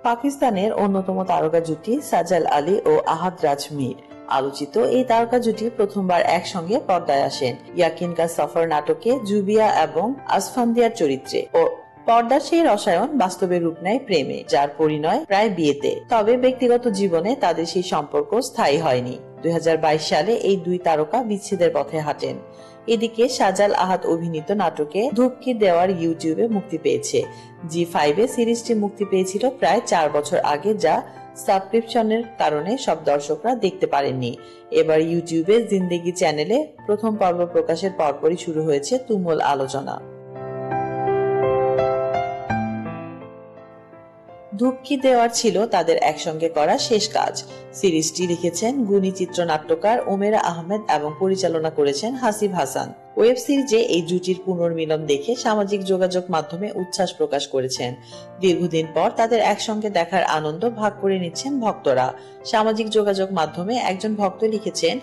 পাকিস্তানের অন্যতম তারকা জুটি সাজাল আলী ও আহাদ রাজ মীর। আলোচিত এই তারকা জুটি প্রথমবার একসঙ্গে পর্দায় আসেন ইয়াকিন কা সফর নাটকে জুবিয়া এবং আসফান্দিয়ার চরিত্রে। ও পর্দার সেই রসায়ন বাস্তবে রূপ নেয় প্রেমে, যার পরিণয় প্রায় বিয়েতে। তবে ব্যক্তিগত জীবনে তাদের সেই সম্পর্ক স্থায়ী হয়নি। 2022 সালে এই দুই তারকা বিচ্ছেদের পথে হাঁটেন। এদিকে সাজাল আহাদ অভিনীত নাটকে ধুপকি দেওয়ার ইউটিউবে মুক্তি পেয়েছে। জি5 এ সিরিজটি মুক্তি পেয়েছিল প্রায় 4 বছর আগে, যা সাবস্ক্রিপশনের কারণে সব দর্শকরা দেখতে পারেননি। এবার ইউটিউবে জিন্দেগি চ্যানেলে প্রথম পর্ব প্রকাশের পরপরই শুরু হয়েছে তুমুল আলোচনা। ধুপকি দেওয়ার ছিল তাদের একসঙ্গে করা শেষ কাজ। সিরিজটি লিখেছেন গুণী চিত্রনাট্যকার ওমেরা আহমেদ এবং পরিচালনা করেছেন হাসিব হাসান। ওয়েব সিরিজে এই জুটির পুনর্মিলন দেখে সামাজিক যোগাযোগ মাধ্যমে উচ্ছ্বাস প্রকাশ করেছেন। দীর্ঘদিন পর তাদের একসঙ্গে দেখার আনন্দ ভাগ করে নিচ্ছেন ভক্তরা। সামাজিক যোগাযোগ মাধ্যমে একজন ভক্ত লিখেছেন,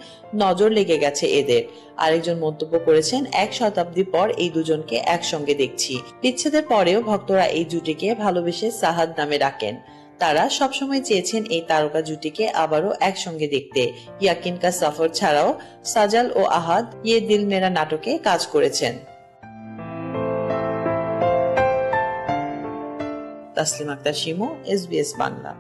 নজর লেগে গেছে এদের। আরেকজন মন্তব্য করেছেন, 1 শতাব্দী পর এই দুজনকে একসঙ্গে দেখছি। বিচ্ছেদের পরেও ভক্তরা এই জুটিকে ভালোবেসে সাহাদ নামে ডাকেন। তারা সবসময় চেয়েছেন এই তারকা জুটিকে আবারও একসঙ্গে দেখতে। ইয়াকিন কা সফর ছাড়াও সাজাল ও আহাদ ইয়ে দিল মেরা নাটকে কাজ করেছেন। তাসলিমা আক্তার শিমু, SBS বাংলা।